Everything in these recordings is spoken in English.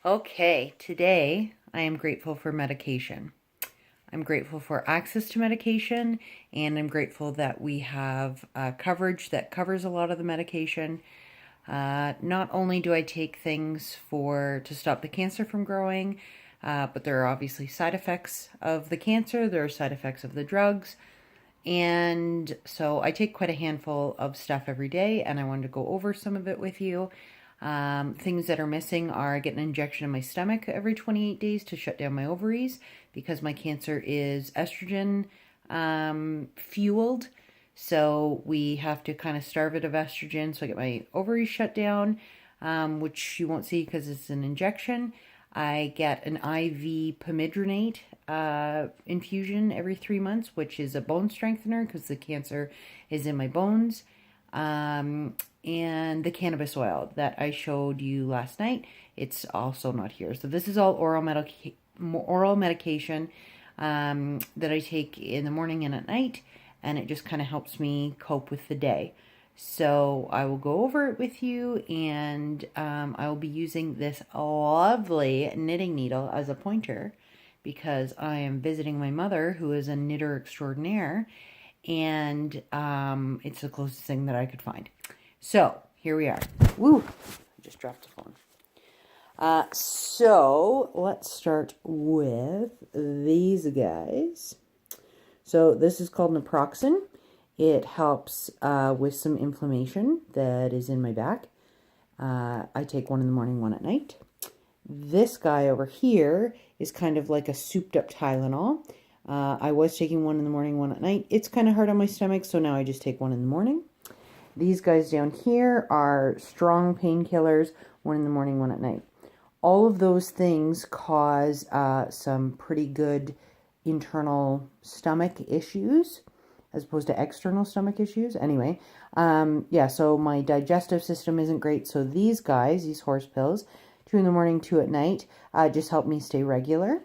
Okay, today I am grateful for medication. I'm grateful for access to medication, and I'm grateful that we have coverage that covers a lot of the medication. Not only do I take things to stop the cancer from growing, but there are obviously side effects of the cancer, there are side effects of the drugs, and so I take quite a handful of stuff every day, and I wanted to go over some of it with you. Things that are missing are I get an injection in my stomach every 28 days to shut down my ovaries because my cancer is estrogen fueled. So we have to kind of starve it of estrogen. So I get my ovaries shut down, which you won't see because it's an injection. I get an IV pomegranate infusion every 3 months, which is a bone strengthener because the cancer is in my bones. And the cannabis oil that I showed you last night, it's also not here. So this is all oral medication that I take in the morning and at night, and it just kind of helps me cope with the day. So I will go over it with you, and I will be using this lovely knitting needle as a pointer because I am visiting my mother, who is a knitter extraordinaire, and it's the closest thing that I could find. So here we are. Woo! I just dropped the phone. So let's start with these guys. So this is called naproxen. It helps with some inflammation that is in my back. I take one in the morning, one at night. This guy over here is kind of like a souped up Tylenol. I was taking one in the morning, one at night. It's kind of hard on my stomach, so now I just take one in the morning. These guys down here are strong painkillers, one in the morning, one at night. All of those things cause some pretty good internal stomach issues as opposed to external stomach issues. Anyway, yeah, so my digestive system isn't great. So these guys, these horse pills, 2 in the morning, 2 at night, just help me stay regular.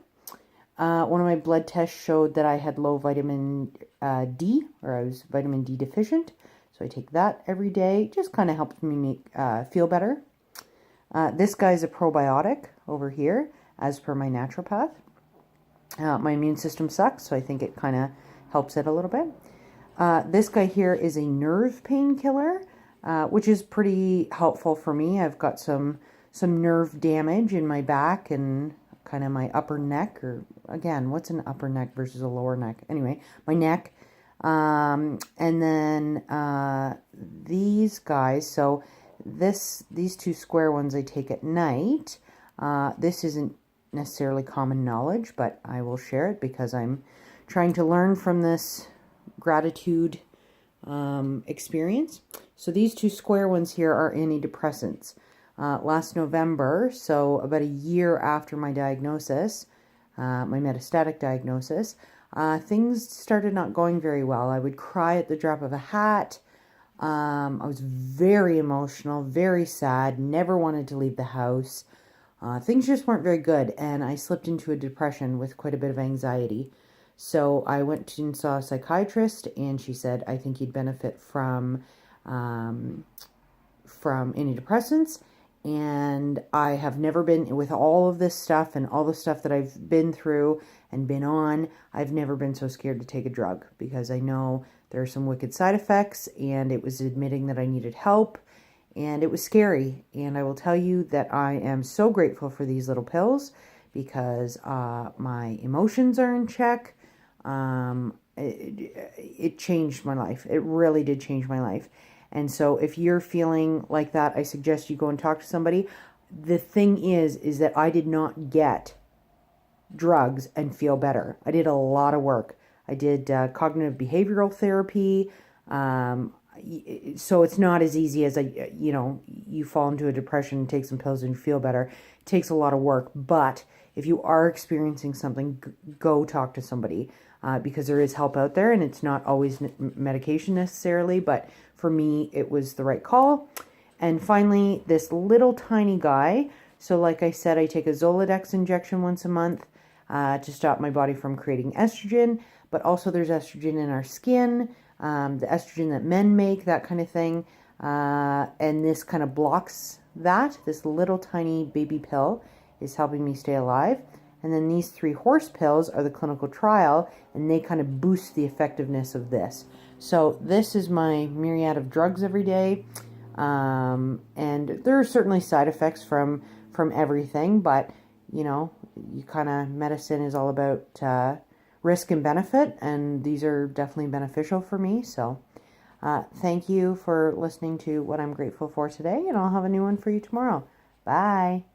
One of my blood tests showed that I had low vitamin D, or I was vitamin D deficient. So I take that every day. Just kind of helps me feel better. This guy's a probiotic over here, as per my naturopath. My immune system sucks, so I think it kind of helps it a little bit. This guy here is a nerve painkiller, which is pretty helpful for me. I've got some nerve damage in my back and kind of my upper neck, or again, what's an upper neck versus a lower neck? Anyway, my neck. And then these guys, so these two square ones I take at night. This isn't necessarily common knowledge, but I will share it because I'm trying to learn from this gratitude experience. So these two square ones here are antidepressants. Last November, so about a year after my diagnosis, my metastatic diagnosis, things started not going very well. I would cry at the drop of a hat. I was very emotional, very sad, never wanted to leave the house. Things just weren't very good, and I slipped into a depression with quite a bit of anxiety. So I went and saw a psychiatrist, and she said, I think you'd benefit from antidepressants. And I have never been, with all of this stuff and all the stuff that I've been through and been on, I've never been so scared to take a drug because I know there are some wicked side effects, and it was admitting that I needed help, and it was scary. And I will tell you that I am so grateful for these little pills because my emotions are in check. It changed my life. It really did change my life. And so if you're feeling like that, I suggest you go and talk to somebody. The thing is that I did not get drugs and feel better. I did a lot of work. I did cognitive behavioral therapy. So it's not as easy as, you fall into a depression and take some pills and you feel better. It takes a lot of work. But if you are experiencing something, go talk to somebody because there is help out there, and it's not always medication necessarily, but for me, it was the right call. And finally, this little tiny guy. So like I said, I take a Zoladex injection once a month to stop my body from creating estrogen, but also there's estrogen in our skin, the estrogen that men make, that kind of thing. And this kind of blocks that, this little tiny baby pill. is helping me stay alive. And then these 3 horse pills are the clinical trial, and they kind of boost the effectiveness of this. So this is my myriad of drugs every day. And there are certainly side effects from everything, but you know, medicine is all about risk and benefit, and these are definitely beneficial for me. So thank you for listening to what I'm grateful for today, and I'll have a new one for you tomorrow. Bye.